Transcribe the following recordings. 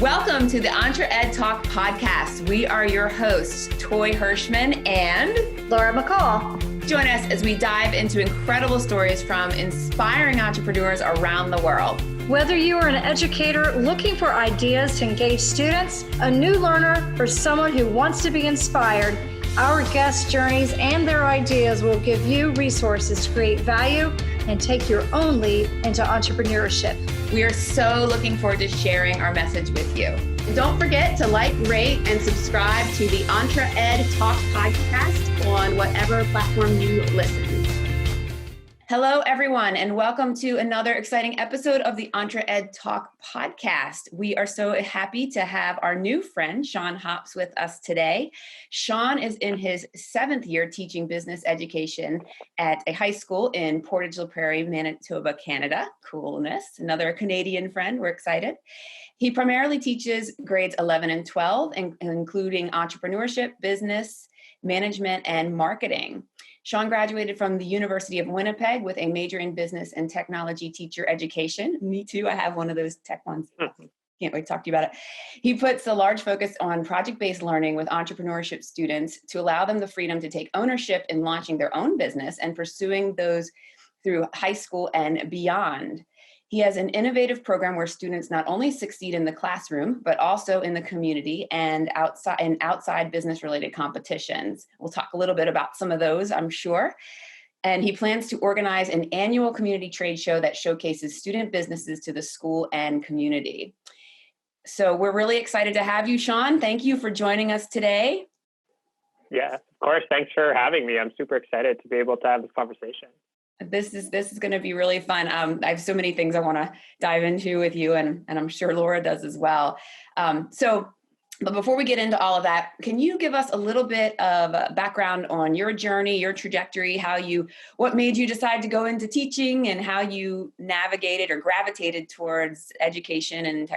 Welcome to the EntreEd Talk podcast. We are your hosts, Toi Hirschman and Laura McCall. Join us as we dive into incredible stories from inspiring entrepreneurs around the world. Whether you are an educator looking for ideas to engage students, a new learner, or someone who wants to be inspired, our guest journeys and their ideas will give you resources to create value and take your own leap into entrepreneurship. We are so looking forward to sharing our message with you. And don't forget to like, rate, and subscribe to the EntreEd Talk podcast on whatever platform you listen. Hello, everyone, and welcome to another exciting episode of the EntreEd Talk podcast. We are so happy to have our new friend, Sean Hops, with us today. Sean is in his 7th year teaching business education at a high school in Portage la Prairie, Manitoba, Canada. Coolness. Another Canadian friend. We're excited. He primarily teaches grades 11 and 12, including entrepreneurship, business, management, and marketing. Sean graduated from the University of Winnipeg with a major in business and technology teacher education. Me too. I have one of those tech ones. Can't wait to talk to you about it. He puts a large focus on project-based learning with entrepreneurship students to allow them the freedom to take ownership in launching their own business and pursuing those through high school and beyond. He has an innovative program where students not only succeed in the classroom, but also in the community and outside business-related competitions. We'll talk a little bit about some of those, I'm sure. And he plans to organize an annual community trade show that showcases student businesses to the school and community. So we're really excited to have you, Sean. Thank you for joining us today. Yeah, of course. Thanks for having me. I'm super excited to be able to have this conversation. This is going to be really fun. I have so many things I want to dive into with you, and I'm sure Laura does as well. But before we get into all of that, can you give us a little bit of background on your journey, your trajectory, what made you decide to go into teaching, and how you navigated or gravitated towards education and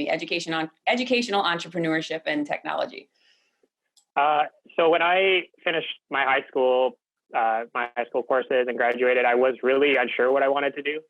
educational entrepreneurship and technology? So when I finished my high school courses and graduated, I was really unsure what I wanted to do.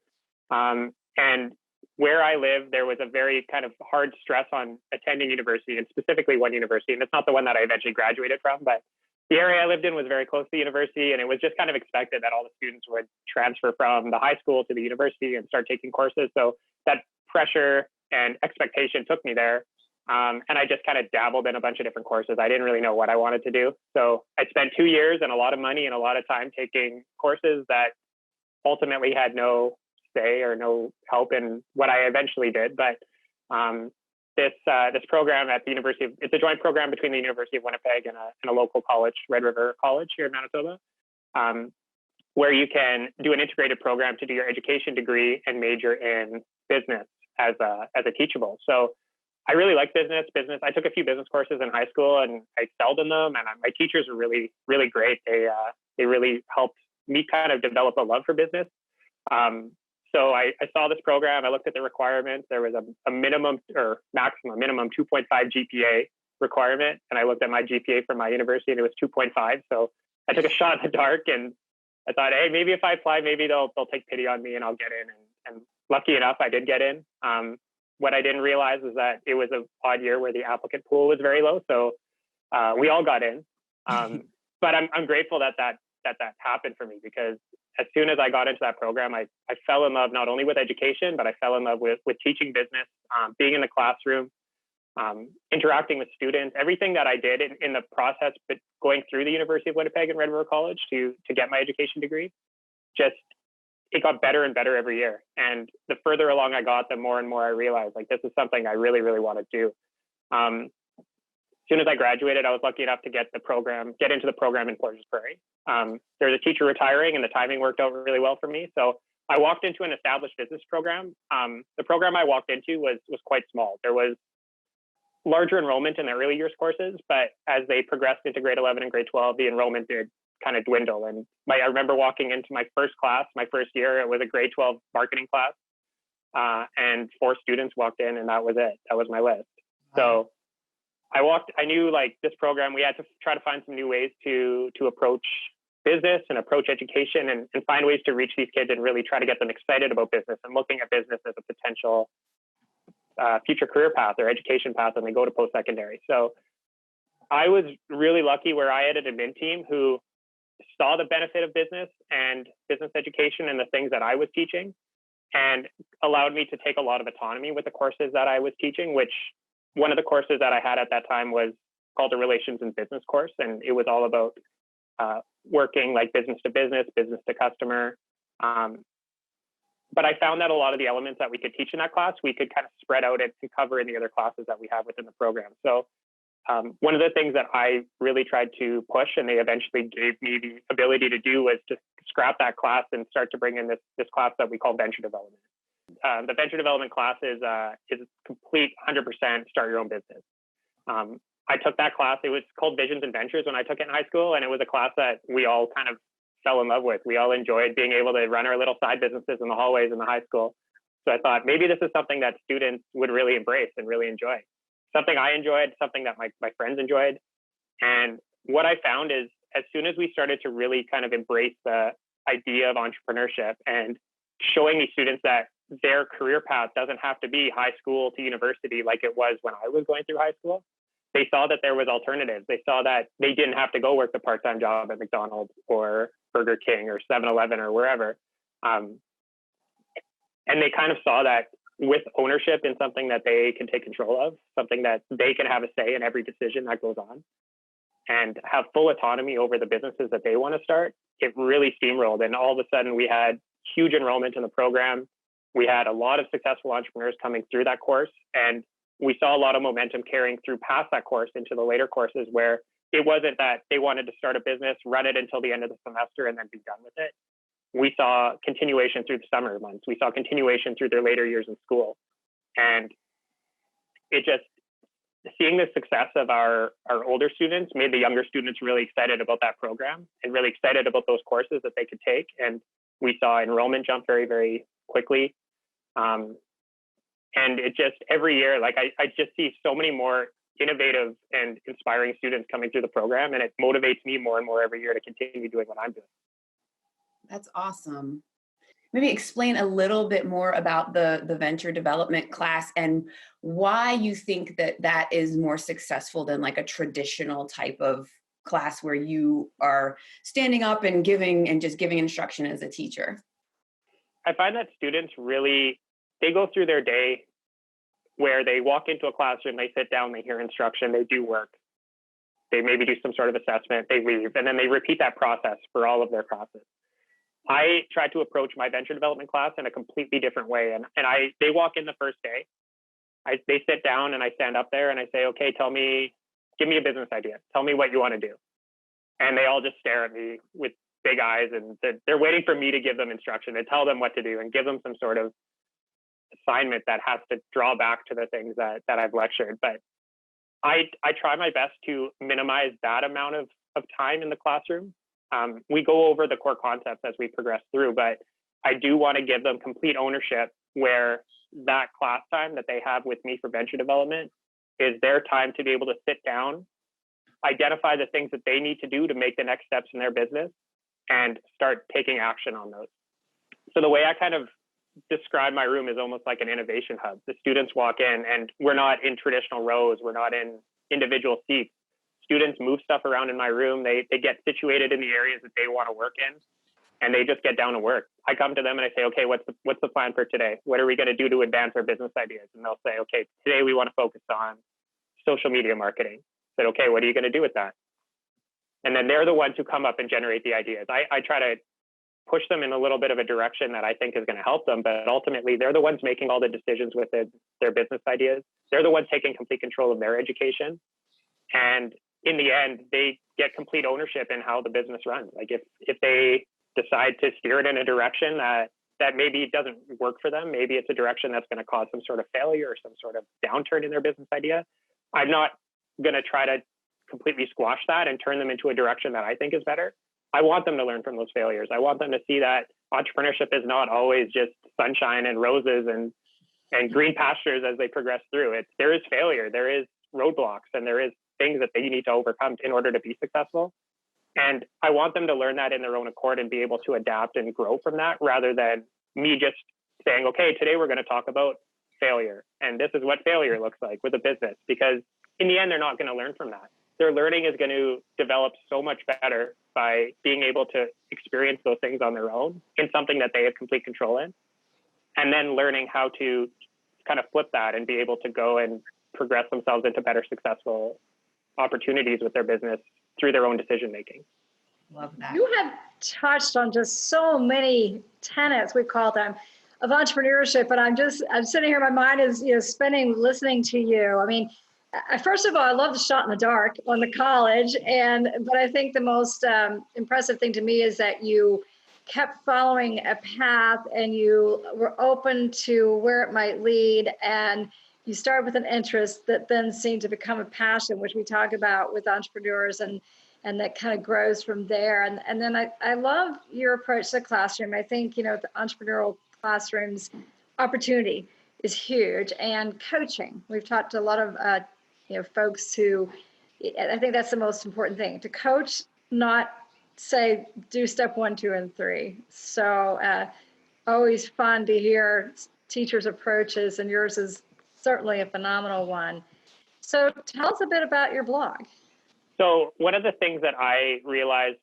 And where I live, there was a very kind of hard stress on attending university, and specifically one university. And it's not the one that I eventually graduated from, but the area I lived in was very close to the university. And it was just kind of expected that all the students would transfer from the high school to the university and start taking courses. So that pressure and expectation took me there. And I just kind of dabbled in a bunch of different courses. I didn't really know what I wanted to do. So I spent 2 years and a lot of money and a lot of time taking courses that ultimately had no say or no help in what I eventually did. But this program at the university, it's a joint program between the University of Winnipeg and a local college, Red River College here in Manitoba, where you can do an integrated program to do your education degree and major in business as a teachable. So I really like business. I took a few business courses in high school and I excelled in them. And my teachers were really, really great. They really helped me kind of develop a love for business. So I saw this program. I looked at the requirements. There was a minimum 2.5 GPA requirement. And I looked at my GPA from my university and it was 2.5. So I took a shot in the dark and I thought, hey, maybe if I apply, maybe they'll take pity on me and I'll get in. And lucky enough, I did get in. What I didn't realize was that it was an odd year where the applicant pool was very low. So we all got in. But I'm grateful that happened for me, because as soon as I got into that program, I fell in love not only with education, but I fell in love with teaching business, being in the classroom, interacting with students, everything that I did in the process, but going through the University of Winnipeg and Red River College to get my education degree, it got better and better every year. And the further along I got, the more and more I realized, like, this is something I really, really want to do. As soon as I graduated, I was lucky enough to get into the program in Portage la Prairie. There was a teacher retiring and the timing worked out really well for me. So I walked into an established business program. The program I walked into was quite small. There was larger enrollment in the early years courses, but as they progressed into grade 11 and grade 12, the enrollment did kind of dwindle. And I remember walking into my first class, my first year, it was a grade 12 marketing class. And 4 students walked in and that was it. That was my list. So I knew, like, this program, we had to try to find some new ways to approach business and approach education and find ways to reach these kids and really try to get them excited about business and looking at business as a potential future career path or education path when they go to post-secondary. So I was really lucky where I had an admin team who saw the benefit of business and business education and the things that I was teaching, and allowed me to take a lot of autonomy with the courses that I was teaching, which one of the courses that I had at that time was called the Relations in Business course. And it was all about working like business to customer. But I found that a lot of the elements that we could teach in that class, we could kind of spread out and cover in the other classes that we have within the program. So one of the things that I really tried to push, and they eventually gave me the ability to do, was to scrap that class and start to bring in this class that we call venture development. The venture development class is complete 100% start your own business. I took that class. It was called Visions and Ventures when I took it in high school, and it was a class that we all kind of fell in love with. We all enjoyed being able to run our little side businesses in the hallways in the high school. So I thought maybe this is something that students would really embrace and really enjoy. Something I enjoyed, something that my friends enjoyed. And what I found is as soon as we started to really kind of embrace the idea of entrepreneurship and showing these students that their career path doesn't have to be high school to university like it was when I was going through high school, they saw that there was alternatives. They saw that they didn't have to go work the part-time job at McDonald's or Burger King or 7-Eleven or wherever. And they kind of saw that with ownership in something that they can take control of, something that they can have a say in every decision that goes on, and have full autonomy over the businesses that they want to start, it really steamrolled. And all of a sudden we had huge enrollment in the program. We had a lot of successful entrepreneurs coming through that course. And we saw a lot of momentum carrying through past that course into the later courses, where it wasn't that they wanted to start a business, run it until the end of the semester, and then be done with it. We saw continuation through the summer months. We saw continuation through their later years in school. And it just, seeing the success of our older students made the younger students really excited about that program and really excited about those courses that they could take. And we saw enrollment jump very, very quickly. And it just, every year, like I just see so many more innovative and inspiring students coming through the program. And it motivates me more and more every year to continue doing what I'm doing. That's awesome. Maybe explain a little bit more about the venture development class and why you think that is more successful than like a traditional type of class where you are standing up and giving instruction as a teacher. I find that students really, they go through their day where they walk into a classroom, they sit down, they hear instruction, they do work. They maybe do some sort of assessment, they leave, and then they repeat that process for all of their classes. I try to approach my venture development class in a completely different way. And they walk in the first day. They sit down and I stand up there and I say, okay, give me a business idea. Tell me what you want to do. And they all just stare at me with big eyes, and they're waiting for me to give them instruction and tell them what to do and give them some sort of assignment that has to draw back to the things that I've lectured. But I try my best to minimize that amount of time in the classroom. We go over the core concepts as we progress through, but I do want to give them complete ownership where that class time that they have with me for venture development is their time to be able to sit down, identify the things that they need to do to make the next steps in their business, and start taking action on those. So the way I kind of describe my room is almost like an innovation hub. The students walk in and we're not in traditional rows. We're not in individual seats. Students move stuff around in my room. They get situated in the areas that they want to work in, and they just get down to work. I come to them and I say, okay, what's the plan for today? What are we going to do to advance our business ideas? And they'll say, okay, today we want to focus on social media marketing. I said, okay, what are you going to do with that? And then they're the ones who come up and generate the ideas. I try to push them in a little bit of a direction that I think is going to help them, but ultimately they're the ones making all the decisions with their business ideas. They're the ones taking complete control of their education. And in the end, they get complete ownership in how the business runs. Like if they decide to steer it in a direction that maybe doesn't work for them, maybe it's a direction that's going to cause some sort of failure or some sort of downturn in their business idea, I'm not going to try to completely squash that and turn them into a direction that I think is better. I want them to learn from those failures. I want them to see that entrepreneurship is not always just sunshine and roses and green pastures as they progress through it. There is failure, there is roadblocks, and there is things that they need to overcome in order to be successful. And I want them to learn that in their own accord and be able to adapt and grow from that, rather than me just saying, okay, today we're going to talk about failure. And this is what failure looks like with a business, because in the end, they're not going to learn from that. Their learning is going to develop so much better by being able to experience those things on their own in something that they have complete control in, and then learning how to kind of flip that and be able to go and progress themselves into better successful opportunities with their business through their own decision making. Love that. You have touched on just so many tenets, we call them, of entrepreneurship, but I'm sitting here, my mind is spinning listening to you. I mean, first of all, I love the shot in the dark on the college, but I think the most impressive thing to me is that you kept following a path and you were open to where it might lead, and you started with an interest that then seemed to become a passion, which we talk about with entrepreneurs, and that kind of grows from there. And then I love your approach to the classroom. I think, the entrepreneurial classrooms opportunity is huge, and coaching. We've talked to a lot of folks who, I think that's the most important thing, to coach, not say do step 1, 2, and 3. So always fun to hear teachers' approaches, and yours is certainly a phenomenal one. So tell us a bit about your blog. So one of the things that I realized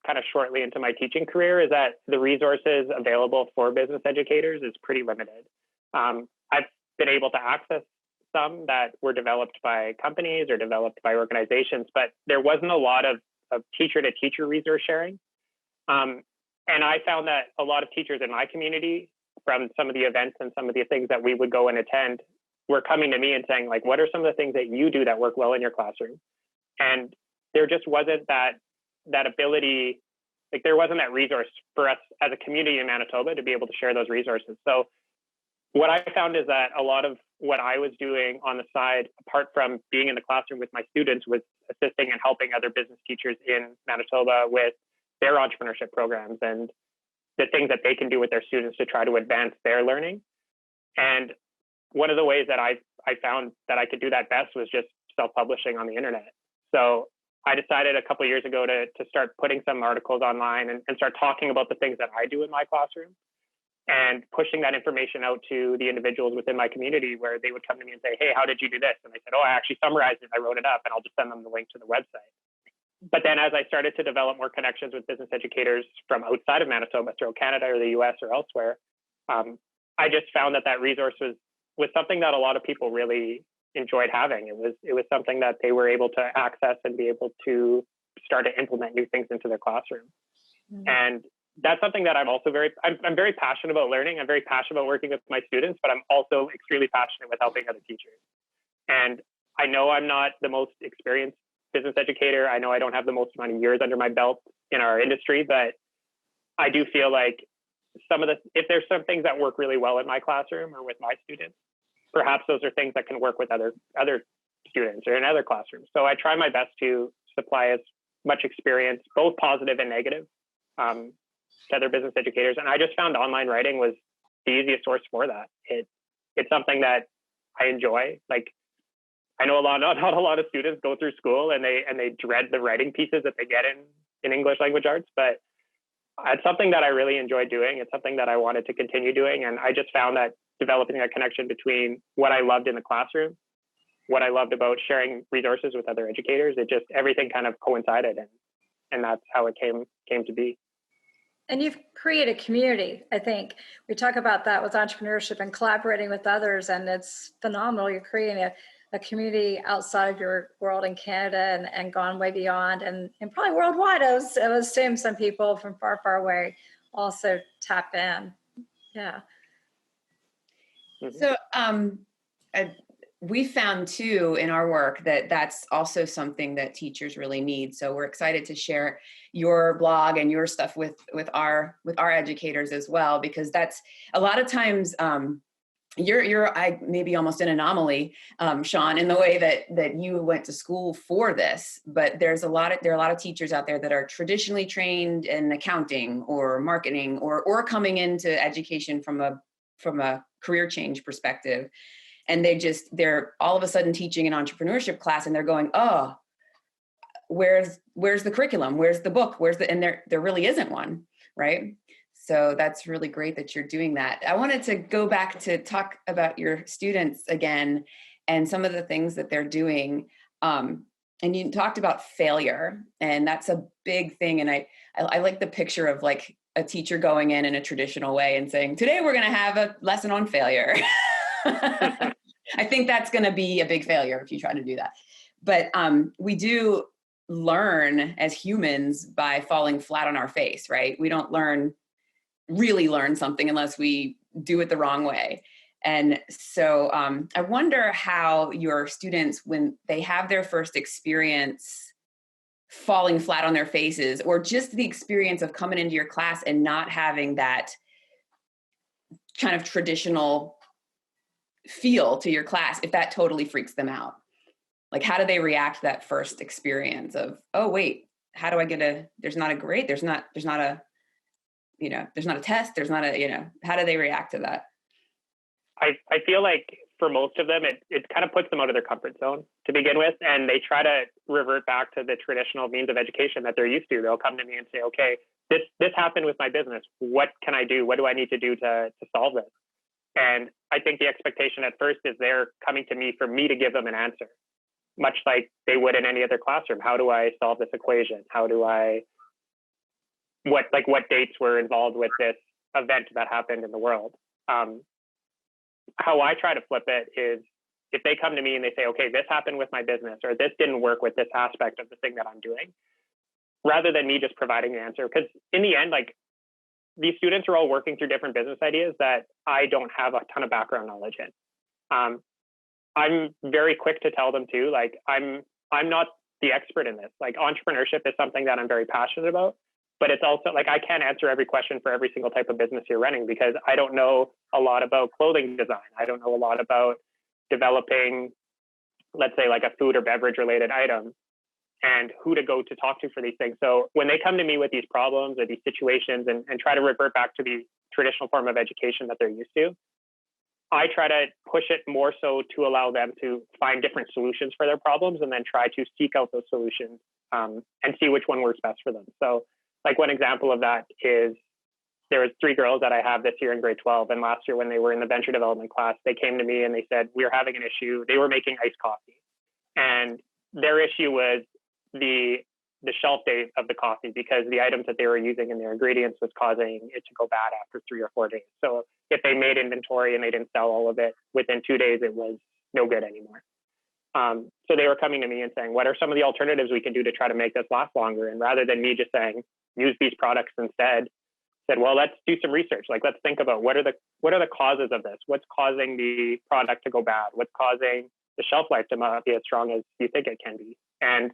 kind of shortly into my teaching career is that the resources available for business educators is pretty limited. I've been able to access some that were developed by companies or developed by organizations, but there wasn't a lot of teacher-to-teacher resource sharing. And I found that a lot of teachers in my community, from some of the events and some of the things that we would go and attend, were coming to me and saying, like, what are some of the things that you do that work well in your classroom? And there just wasn't that ability, like there wasn't that resource for us as a community in Manitoba to be able to share those resources. So what I found is that a lot of what I was doing on the side, apart from being in the classroom with my students, was assisting and helping other business teachers in Manitoba with their entrepreneurship programs and the things that they can do with their students to try to advance their learning. And one of the ways that I found that I could do that best was just self-publishing on the internet. So I decided a couple of years ago to start putting some articles online and start talking about the things that I do in my classroom and pushing that information out to the individuals within my community, where they would come to me and say, hey, how did you do this? And I said, I actually summarized it. I wrote it up, and I'll just send them the link to the website. But then as I started to develop more connections with business educators from outside of Manitoba, throughout Canada or the US or elsewhere, I just found that resource was something that a lot of people really enjoyed having. It was something that they were able to access and be able to start to implement new things into their classroom. Mm-hmm. And that's something that I'm also I'm very passionate about learning. I'm very passionate about working with my students, but I'm also extremely passionate with helping other teachers. And I know I'm not the most experienced business educator. I know I don't have the most amount of years under my belt in our industry, but I do feel like if there's some things that work really well in my classroom or with my students, perhaps those are things that can work with other students or in other classrooms. So I try my best to supply as much experience, both positive and negative, to other business educators. And I just found online writing was the easiest source for that. It's something that I enjoy. Like, I know not a lot of students go through school and they dread the writing pieces that they get in English language arts, but it's something that I really enjoy doing. It's something that I wanted to continue doing. And I just found that developing a connection between what I loved in the classroom, what I loved about sharing resources with other educators, everything kind of coincided, and that's how it came to be. And you've created community. I think we talk about that with entrepreneurship and collaborating with others, and it's phenomenal. You're creating a community outside of your world in Canada and gone way beyond, and probably worldwide. I would assume some people from far, far away also tap in. Yeah. So we found too in our work that that's also something that teachers really need. So we're excited to share your blog and your stuff with our educators as well, because that's a lot of times you're maybe almost an anomaly, Sean, in the way that you went to school for this. But there are a lot of teachers out there that are traditionally trained in accounting or marketing or coming into education from a career change perspective. And they're all of a sudden teaching an entrepreneurship class, and they're going, oh, where's the curriculum? Where's the book? And there really isn't one, right? So that's really great that you're doing that. I wanted to go back to talk about your students again and some of the things that they're doing. And you talked about failure, and that's a big thing. And I like the picture of like a teacher going in a traditional way and saying, today we're going to have a lesson on failure. I think that's going to be a big failure if you try to do that. But we do learn as humans by falling flat on our face, right? We don't really learn something unless we do it the wrong way. And so I wonder how your students, when they have their first experience falling flat on their faces, or just the experience of coming into your class and not having that kind of traditional feel to your class, if that totally freaks them out. Like, how do they react to that first experience of, oh, wait, how do I get there's not a grade, there's not a, there's not a test, there's not a, how do they react to that? I feel like for most of them, it kind of puts them out of their comfort zone to begin with, and they try to revert back to the traditional means of education that they're used to. They'll come to me and say, okay, this happened with my business. What can I do? What do I need to do to solve this? And I think the expectation at first is they're coming to me for me to give them an answer, much like they would in any other classroom. How do I solve this equation? What dates were involved with this event that happened in the world? How I try to flip it is, if they come to me and they say, okay, this happened with my business, or this didn't work with this aspect of the thing that I'm doing, rather than me just providing an answer. Because in the end, like, these students are all working through different business ideas that I don't have a ton of background knowledge in. I'm very quick to tell them too, like, I'm not the expert in this. Like, entrepreneurship is something that I'm very passionate about, but it's also like, I can't answer every question for every single type of business you're running, because I don't know a lot about clothing design. I don't know a lot about developing, let's say, like a food or beverage related item, and who to go to talk to for these things. So when they come to me with these problems or these situations and try to revert back to the traditional form of education that they're used to, I try to push it more so to allow them to find different solutions for their problems, and then try to seek out those solutions and see which one works best for them. So, like, one example of that is, there was 3 girls that I have this year in grade 12. And last year when they were in the venture development class, they came to me and they said, we're having an issue. They were making iced coffee, and their issue was the shelf date of the coffee, because the items that they were using in their ingredients was causing it to go bad after 3 or 4 days. So if they made inventory and they didn't sell all of it within 2 days, it was no good anymore. So they were coming to me and saying, what are some of the alternatives we can do to try to make this last longer? And rather than me just saying, use these products instead, said, well, let's do some research. Like, let's think about what are the causes of this? What's causing the product to go bad? What's causing the shelf life to not be as strong as you think it can be? And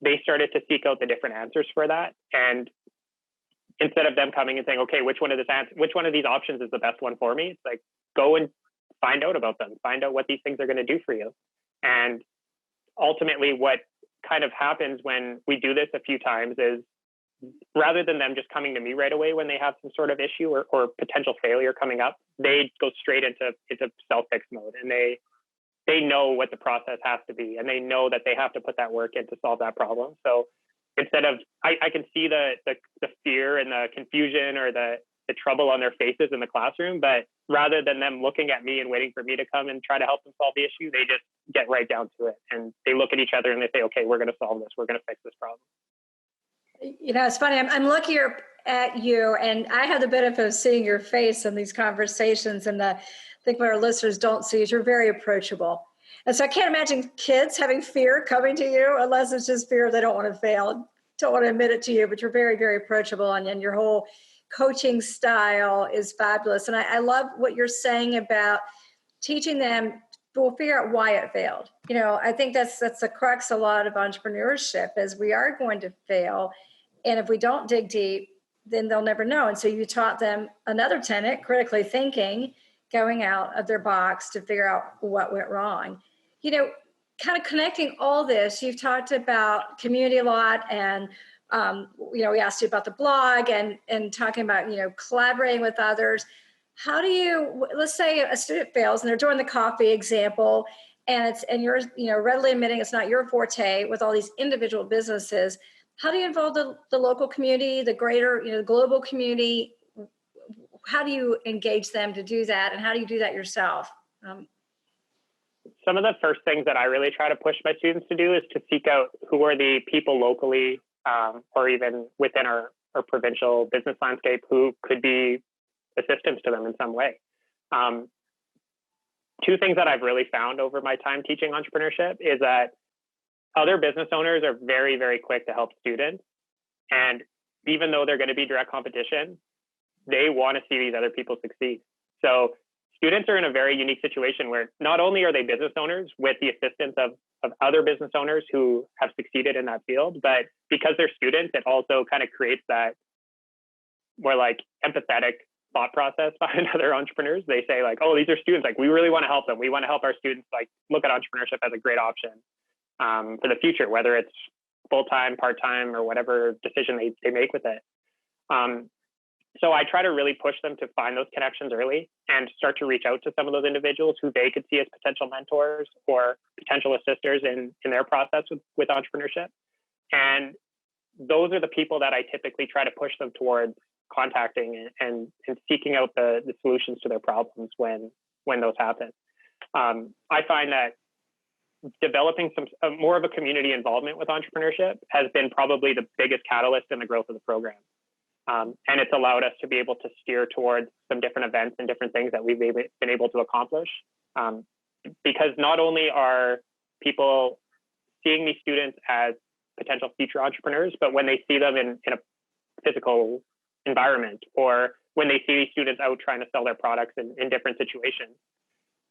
they started to seek out the different answers for that. And instead of them coming and saying, okay, which one of these options is the best one for me? It's like, go and find out about them, find out what these things are going to do for you. And ultimately, what kind of happens when we do this a few times is, rather than them just coming to me right away when they have some sort of issue or potential failure coming up, they go straight into self-fix mode, and they know what the process has to be, and they know that they have to put that work in to solve that problem. So instead of, I can see the fear and the confusion or the trouble on their faces in the classroom, but rather than them looking at me and waiting for me to come and try to help them solve the issue, they just get right down to it, and they look at each other and they say, okay, we're going to solve this. We're going to fix this problem. It's funny. I'm looking at you, and I have the benefit of seeing your face in these conversations. And I think what our listeners don't see is you're very approachable. And so I can't imagine kids having fear coming to you, unless it's just fear they don't want to fail, don't want to admit it to you. But you're very, very approachable, and your whole coaching style is fabulous. And I love what you're saying about teaching them. We'll figure out why it failed. I think that's the crux a lot of entrepreneurship, is we are going to fail. And if we don't dig deep, then they'll never know. And so you taught them another tenet, critically thinking, going out of their box to figure out what went wrong. Kind of connecting all this, you've talked about community a lot, and we asked you about the blog and talking about, collaborating with others. How do you, let's say a student fails and they're doing the coffee example, and you're, readily admitting it's not your forte with all these individual businesses. How do you involve the local community, the greater, global community? how do you engage them to do that? And how do you do that yourself? Some of the first things that I really try to push my students to do is to seek out who are the people locally or even within our provincial business landscape who could be assistants to them in some way. Two things that I've really found over my time teaching entrepreneurship is that other business owners are very, very quick to help students. And even though they're going to be direct competition, they want to see these other people succeed. So students are in a very unique situation where not only are they business owners with the assistance of other business owners who have succeeded in that field, but because they're students, it also kind of creates that more like empathetic thought process behind other entrepreneurs. They say like, oh, these are students, like we really want to help them. We want to help our students like look at entrepreneurship as a great option for the future, whether it's full-time, part-time, or whatever decision they make with it. So I try to really push them to find those connections early and start to reach out to some of those individuals who they could see as potential mentors or potential assisters in their process with entrepreneurship. And those are the people that I typically try to push them towards contacting and seeking out the solutions to their problems when those happen. I find that developing more of a community involvement with entrepreneurship has been probably the biggest catalyst in the growth of the program. And it's allowed us to be able to steer towards some different events and different things that we've been able to accomplish. Because not only are people seeing these students as potential future entrepreneurs, but when they see them in a physical environment, or when they see these students out trying to sell their products in different situations,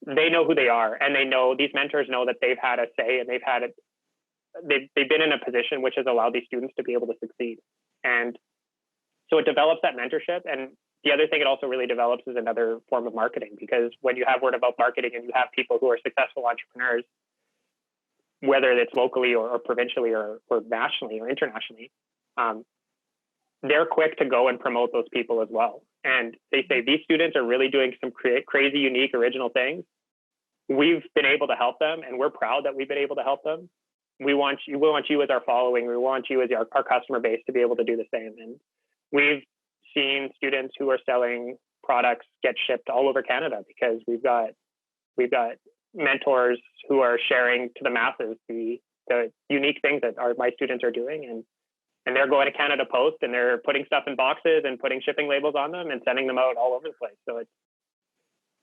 they know who they are, and these mentors know that they've had a say, and they've been in a position which has allowed these students to be able to succeed. And so it develops that mentorship. And the other thing it also really develops is another form of marketing, because when you have word of mouth marketing and you have people who are successful entrepreneurs, whether it's locally or provincially or nationally or internationally, they're quick to go and promote those people as well. And they say, these students are really doing some crazy, unique, original things. We've been able to help them, and we're proud that we've been able to help them. We want you as our following. We want you as our customer base to be able to do the same. And we've seen students who are selling products get shipped all over Canada because we've got mentors who are sharing to the masses the unique things that my students are doing, and they're going to Canada Post and they're putting stuff in boxes and putting shipping labels on them and sending them out all over the place. So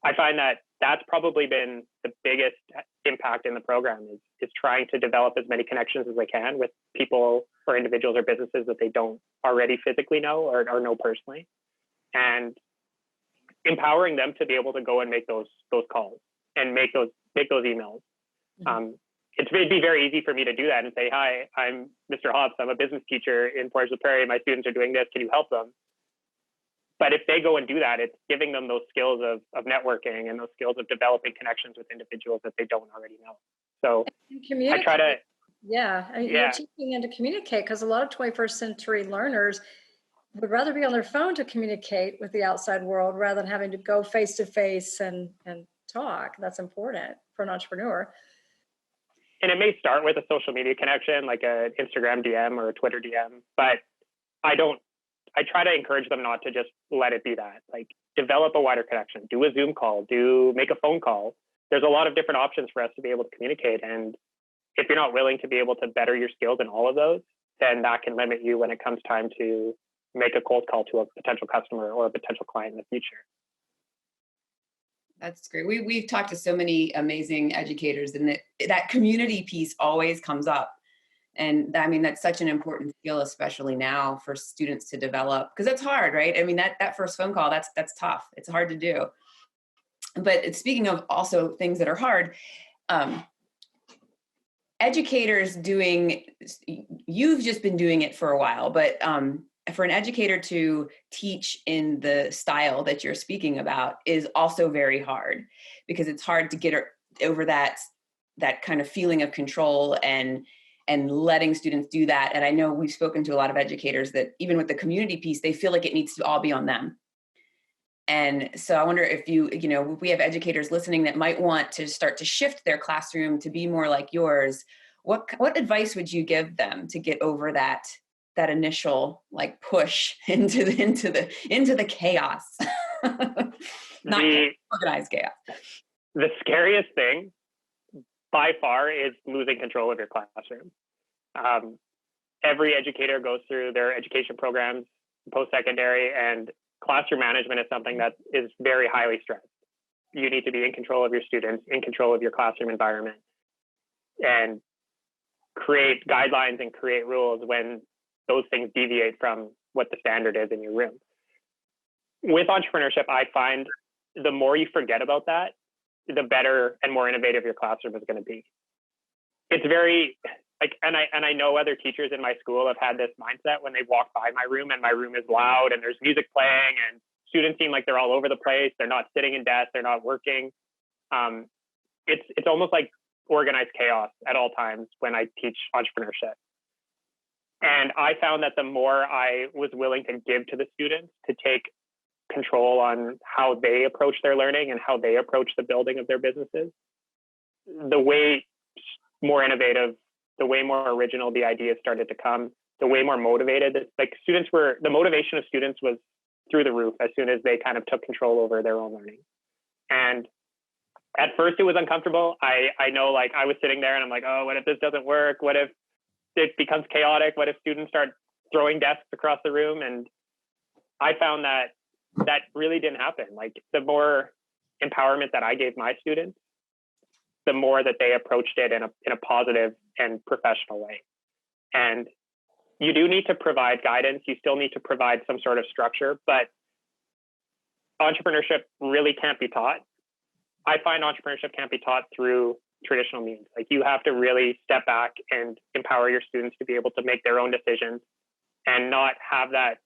I find that that's probably been the biggest impact in the program is trying to develop as many connections as they can with people or individuals or businesses that they don't already physically know or know personally, and empowering them to be able to go and make those calls and make those emails. It'd be very easy for me to do that and say, hi, I'm Mr. Hobbs. I'm a business teacher in Portage la Prairie. My students are doing this. Can you help them? But if they go and do that, it's giving them those skills of networking and those skills of developing connections with individuals that they don't already know. So I try to... You're teaching them to communicate, because a lot of 21st century learners would rather be on their phone to communicate with the outside world rather than having to go face to face and talk. That's important for an entrepreneur. And it may start with a social media connection, like an Instagram DM or a Twitter DM, but I try to encourage them not to just let it be that. Like, develop a wider connection, do a Zoom call, make a phone call. There's a lot of different options for us to be able to communicate. And if you're not willing to be able to better your skills in all of those, then that can limit you when it comes time to make a cold call to a potential customer or a potential client in the future. That's great. We've talked to so many amazing educators, and that community piece always comes up. And I mean, that's such an important skill, especially now for students to develop, because it's hard, right? I mean, that first phone call, that's tough. It's hard to do. But speaking of also things that are hard, educators you've just been doing it for a while, but for an educator to teach in the style that you're speaking about is also very hard, because it's hard to get over that kind of feeling of control and letting students do that. And I know we've spoken to a lot of educators that even with the community piece, they feel like it needs to all be on them. And so I wonder if if we have educators listening that might want to start to shift their classroom to be more like yours, what advice would you give them to get over that initial like push into the chaos? Not organized chaos. The scariest thing by far is losing control of your classroom. Every educator goes through their education programs, post-secondary, and classroom management is something that is very highly stressed. You need to be in control of your students, in control of your classroom environment, and create guidelines and create rules when those things deviate from what the standard is in your room. With entrepreneurship, I find the more you forget about that, the better and more innovative your classroom is going to be. It's very like, and I know other teachers in my school have had this mindset when they walk by my room and my room is loud and there's music playing and students seem like they're all over the place. They're not sitting in desks. They're not working. It's almost like organized chaos at all times when I teach entrepreneurship. And I found that the more I was willing to give to the students to take control on how they approach their learning and how they approach the building of their businesses, the way more innovative, the way more original the ideas started to come, the way more motivated, like the motivation of students was through the roof as soon as they kind of took control over their own learning. And at first it was uncomfortable. I know, like, I was sitting there and I'm like, oh, what if this doesn't work? What if it becomes chaotic? What if students start throwing desks across the room? And I found that really didn't happen. Like, the more empowerment that I gave my students, the more that they approached it in a positive and professional way. And you do need to provide guidance. You still need to provide some sort of structure, but entrepreneurship really can't be taught. I find entrepreneurship can't be taught through traditional means. Like, you have to really step back and empower your students to be able to make their own decisions and not have that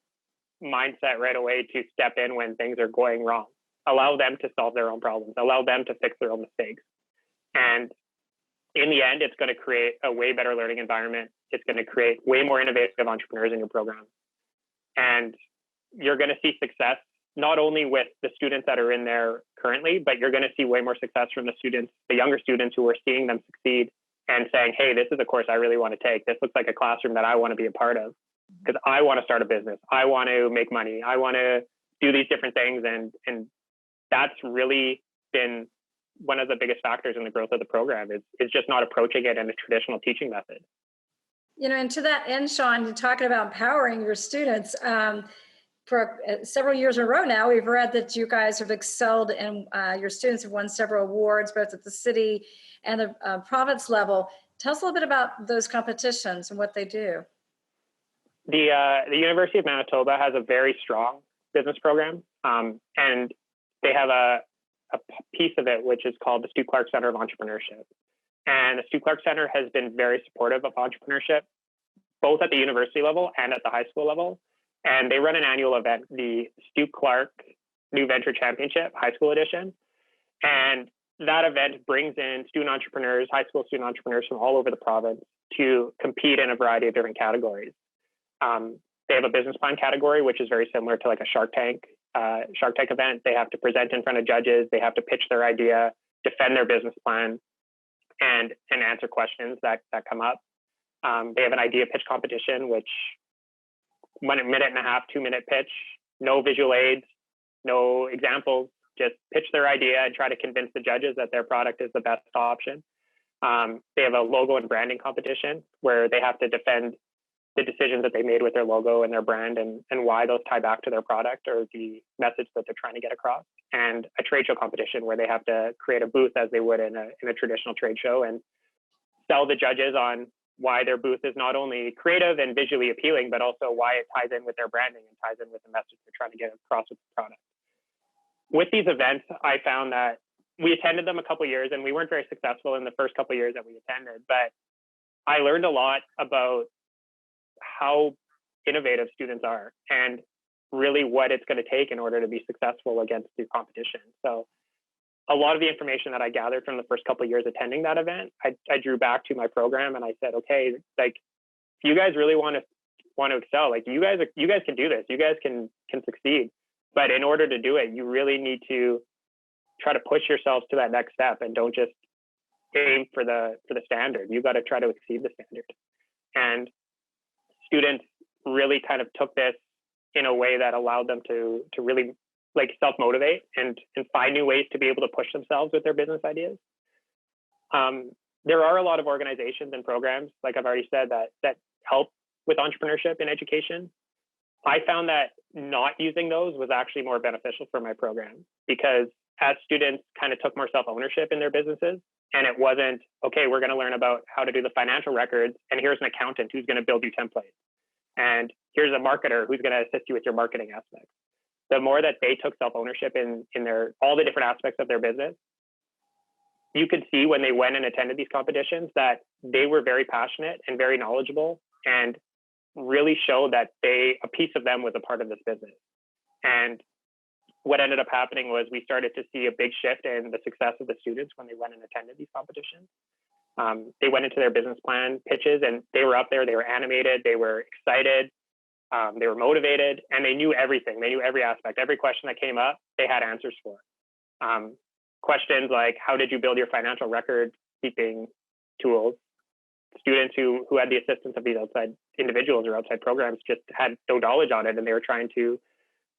mindset right away to step in when things are going wrong. Allow them to solve their own problems. Allow them to fix their own mistakes. And in the end, it's going to create a way better learning environment. It's going to create way more innovative entrepreneurs in your program. And you're going to see success not only with the students that are in there currently, but you're going to see way more success from the younger students who are seeing them succeed and saying, hey, this is a course I really want to take. This looks like a classroom that I want to be a part of because I want to start a business. I want to make money. I want to do these different things. And that's really been one of the biggest factors in the growth of the program is just not approaching it in a traditional teaching method. You know, and to that end, Sean, you're talking about empowering your students. For several years in a row now, we've read that you guys have excelled and your students have won several awards, both at the city and the province level. Tell us a little bit about those competitions and what they do. The University of Manitoba has a very strong business program, and they have a piece of it which is called the Stu Clark Center of Entrepreneurship. And the Stu Clark Center has been very supportive of entrepreneurship, both at the university level and at the high school level. And they run an annual event, the Stu Clark New Venture Championship High School Edition. And that event brings in student entrepreneurs, high school student entrepreneurs from all over the province to compete in a variety of different categories. They have a business plan category, which is very similar to like a Shark Tank event. They have to present in front of judges. They have to pitch their idea, defend their business plan, and answer questions that come up. They have an idea pitch competition, which 1 minute and a half, 2-minute pitch, no visual aids, no examples, just pitch their idea and try to convince the judges that their product is the best option. They have a logo and branding competition where they have to defend the decisions that they made with their logo and their brand and why those tie back to their product or the message that they're trying to get across. And a trade show competition where they have to create a booth as they would in a traditional trade show and sell the judges on why their booth is not only creative and visually appealing, but also why it ties in with their branding and ties in with the message they're trying to get across with the product. With these events, I found that we attended them a couple of years and we weren't very successful in the first couple of years that we attended, but I learned a lot about how innovative students are and really what it's going to take in order to be successful against the competition. So a lot of the information that I gathered from the first couple of years attending that event, I drew back to my program and I said, okay, like, if you guys really want to excel, like you guys can do this, you guys can succeed. But in order to do it, you really need to try to push yourselves to that next step and don't just aim for the standard. You got to try to exceed the standard. And students really kind of took this in a way that allowed them to really like self-motivate and find new ways to be able to push themselves with their business ideas. There are a lot of organizations and programs, like I've already said, that help with entrepreneurship in education. I found that not using those was actually more beneficial for my program, because as students kind of took more self-ownership in their businesses, and it wasn't, okay, we're going to learn about how to do the financial records, and here's an accountant who's going to build you templates, and here's a marketer who's going to assist you with your marketing aspects. The more that they took self-ownership in their all the different aspects of their business, you could see when they went and attended these competitions that they were very passionate and very knowledgeable, and really showed that a piece of them was a part of this business. And what ended up happening was we started to see a big shift in the success of the students when they went and attended these competitions. They went into their business plan pitches, and they were up there, they were animated, they were excited, they were motivated, and they knew everything. They knew every aspect. Every question that came up, they had answers for. Questions like, how did you build your financial record keeping tools? Students who had the assistance of these outside individuals or outside programs just had no knowledge on it, and they were trying to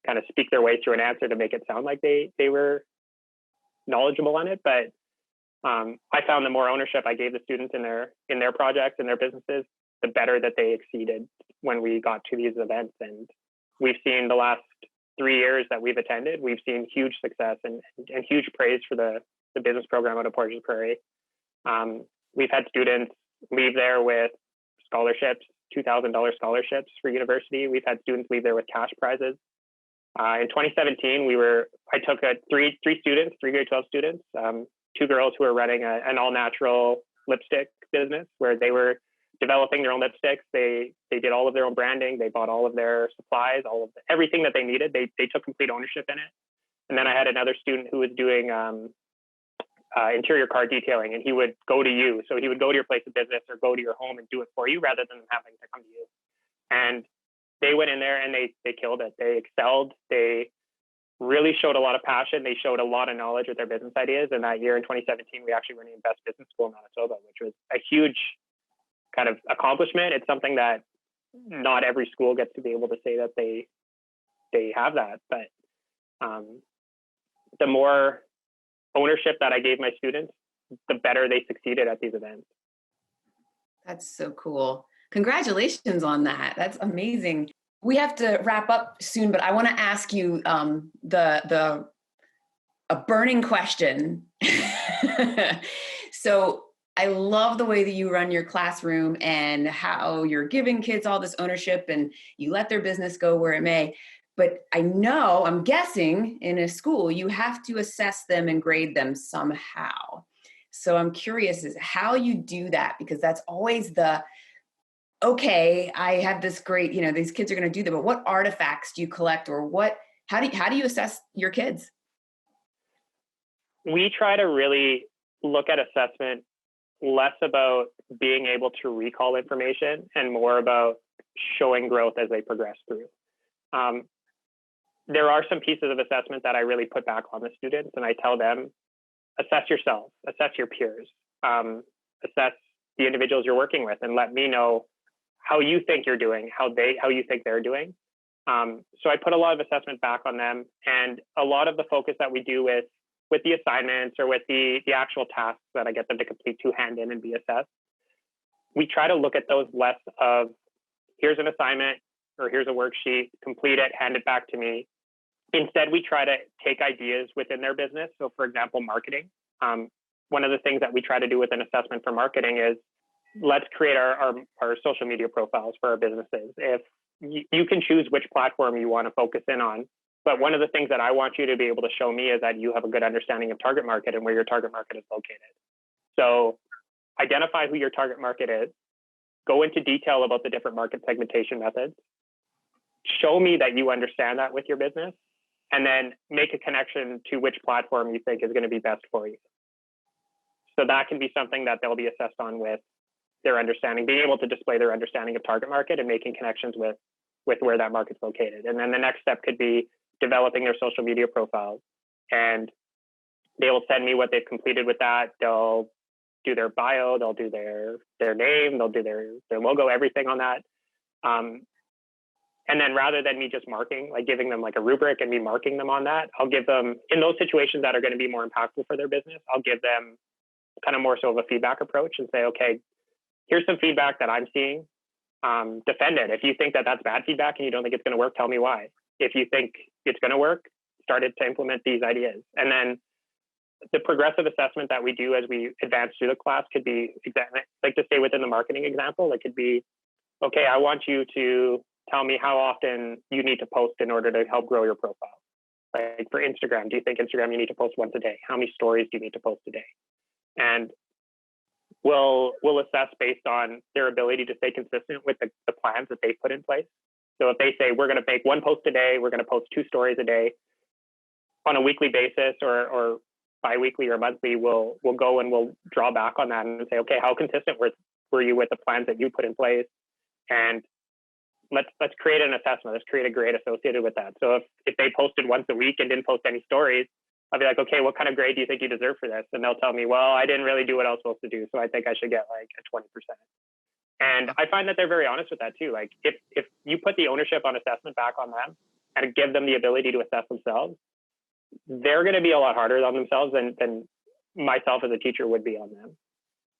kind of speak their way through an answer to make it sound like they were knowledgeable on it. But I found the more ownership I gave the students in their projects and their businesses, the better that they exceeded when we got to these events. And we've seen the last 3 years that we've attended, we've seen huge success and huge praise for the business program out of Portage Prairie. We've had students leave there with scholarships, $2,000 scholarships for university. We've had students leave there with cash prizes. In 2017, I took three grade 12 students, 2 girls who were running an all-natural lipstick business where they were developing their own lipsticks. They did all of their own branding. They bought all of their supplies, everything that they needed. They took complete ownership in it. And then I had another student who was doing interior car detailing, and he would go to you. So he would go to your place of business or go to your home and do it for you rather than having to come to you. And they went in there and they killed it. They excelled. They really showed a lot of passion. They showed a lot of knowledge with their business ideas. And that year in 2017, we actually were named Best Business School in Manitoba, which was a huge kind of accomplishment. It's something that not every school gets to be able to say that they have that. But the more ownership that I gave my students, the better they succeeded at these events. That's so cool. Congratulations on that. That's amazing. We have to wrap up soon, but I want to ask you a burning question. So I love the way that you run your classroom and how you're giving kids all this ownership and you let their business go where it may. But I'm guessing in a school, you have to assess them and grade them somehow. So I'm curious as how you do that, because that's always okay, I have this great, these kids are going to do that, but what artifacts do you collect, or how do you assess your kids? We try to really look at assessment less about being able to recall information and more about showing growth as they progress through. There are some pieces of assessment that I really put back on the students, and I tell them, assess yourself, assess your peers, assess the individuals you're working with, and let me know how you think you're doing, how you think they're doing. So I put a lot of assessment back on them, and a lot of the focus that we do with the assignments or with the actual tasks that I get them to complete to hand in and be assessed, we try to look at those less of here's an assignment or here's a worksheet, complete it, hand it back to me. Instead, we try to take ideas within their business. So for example, marketing. One of the things that we try to do with an assessment for marketing is let's create our social media profiles for our businesses. If you can choose which platform you want to focus in on, but one of the things that I want you to be able to show me is that you have a good understanding of target market and where your target market is located. So identify who your target market is, go into detail about the different market segmentation methods, show me that you understand that with your business, and then make a connection to which platform you think is going to be best for you. So that can be something that they'll be assessed on with their understanding, being able to display their understanding of target market and making connections with where that market's located. And then the next step could be developing their social media profiles. And they will send me what they've completed with that. They'll do their bio, they'll do their name, they'll do their logo, everything on that. And then rather than me just marking, like giving them like a rubric and me marking them on that, I'll give them, in those situations that are going to be more impactful for their business, I'll give them kind of more so of a feedback approach and say, okay, here's some feedback that I'm seeing. Defend it. If you think that that's bad feedback and you don't think it's going to work, tell me why. If you think it's going to work, start to implement these ideas. And then the progressive assessment that we do as we advance through the class could be, like to stay within the marketing example, it could be, okay, I want you to tell me how often you need to post in order to help grow your profile. Like for Instagram, do you think Instagram you need to post once a day? How many stories do you need to post a day? And we'll assess based on their ability to stay consistent with the plans that they put in place. So if they say, we're going to make 1 post a day, we're going to post 2 stories a day on a weekly basis or bi-weekly or monthly, we'll go and we'll draw back on that and say, okay, how consistent were you with the plans that you put in place? And let's create an assessment. Let's create a grade associated with that. So if they posted once a week and didn't post any stories, I'll be like, okay, what kind of grade do you think you deserve for this? And they'll tell me, well, I didn't really do what I was supposed to do, so I think I should get like a 20%. And I find that they're very honest with that too. Like if you put the ownership on assessment back on them and give them the ability to assess themselves, they're going to be a lot harder on themselves than myself as a teacher would be on them.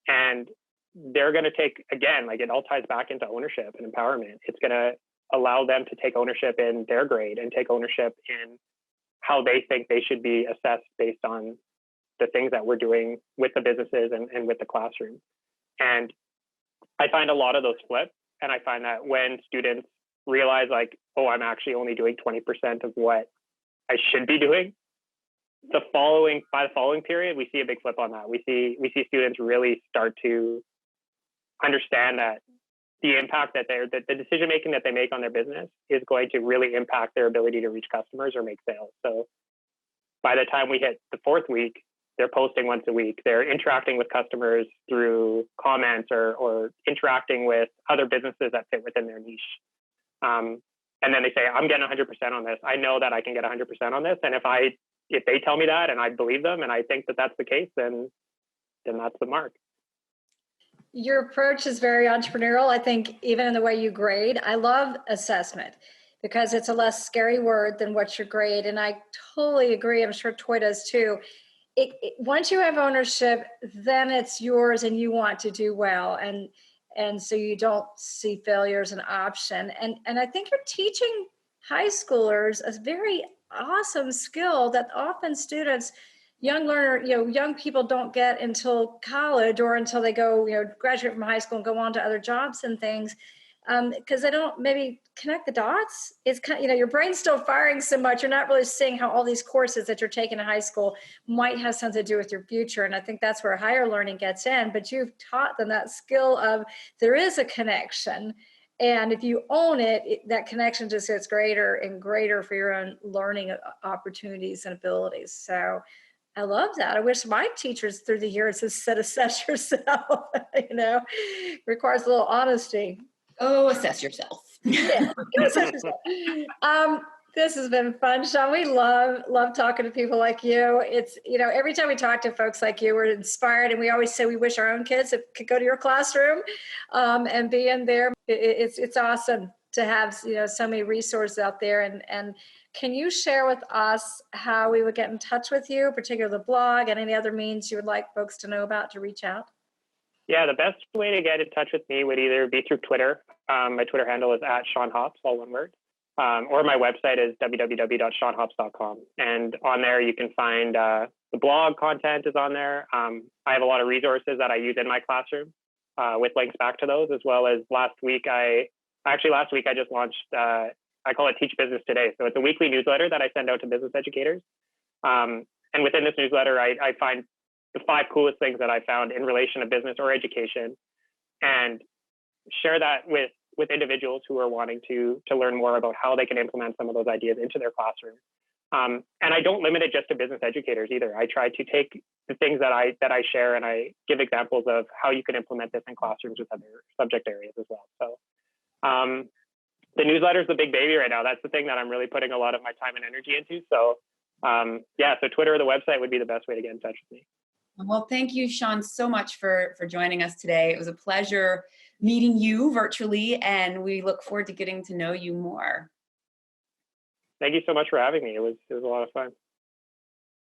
And they're going to take, again, like it all ties back into ownership and empowerment. It's going to allow them to take ownership in their grade and take ownership in how they think they should be assessed based on the things that we're doing with the businesses and with the classroom. And I find a lot of those flip. And I find that when students realize like, oh, I'm actually only doing 20% of what I should be doing, by the following period, we see a big flip on that. We see students really start to understand that the impact that the decision making that they make on their business is going to really impact their ability to reach customers or make sales. So by the time we hit the 4th week, they're posting once a week. They're interacting with customers through comments or interacting with other businesses that fit within their niche. And then they say, I'm getting 100% on this. I know that I can get 100% on this. And if they tell me that and I believe them and I think that that's the case, then that's the mark. Your approach is very entrepreneurial. I think even in the way you grade, I love assessment because it's a less scary word than what's your grade. And I totally agree. I'm sure Toi does too. Once you have ownership, then it's yours and you want to do well. And so you don't see failure as an option. And I think you're teaching high schoolers a very awesome skill that often students, young people don't get until college or until they go, graduate from high school and go on to other jobs and things, because they don't maybe connect the dots. It's kind of, your brain's still firing so much. You're not really seeing how all these courses that you're taking in high school might have something to do with your future. And I think that's where higher learning gets in, but you've taught them that skill of there is a connection. And if you own it, that connection just gets greater and greater for your own learning opportunities and abilities. So I love that. I wish my teachers through the years had said, assess yourself, requires a little honesty. Oh, assess yourself. Yeah, assess yourself. This has been fun, Sean. We love talking to people like you. It's, every time we talk to folks like you, we're inspired. And we always say we wish our own kids could go to your classroom and be in there. It's awesome to have, so many resources out there. And can you share with us how we would get in touch with you, particularly the blog and any other means you would like folks to know about to reach out? Yeah, the best way to get in touch with me would either be through Twitter. My Twitter handle is @SeanHops, all one word. Or my website is www.seanhops.com. And on there, you can find the blog content is on there. I have a lot of resources that I use in my classroom with links back to those, as well as last week I just launched, I call it Teach Business Today. So it's a weekly newsletter that I send out to business educators. And within this newsletter, I find the 5 coolest things that I found in relation to business or education and share that with individuals who are wanting to learn more about how they can implement some of those ideas into their classroom. And I don't limit it just to business educators either. I try to take the things that I share and I give examples of how you can implement this in classrooms with other subject areas as well. So the newsletter is the big baby right now. That's the thing that I'm really putting a lot of my time and energy into. So so Twitter or the website would be the best way to get in touch with me. Well, thank you, Sean, so much for joining us today. It was a pleasure meeting you virtually, and we look forward to getting to know you more. Thank you so much for having me. It was a lot of fun.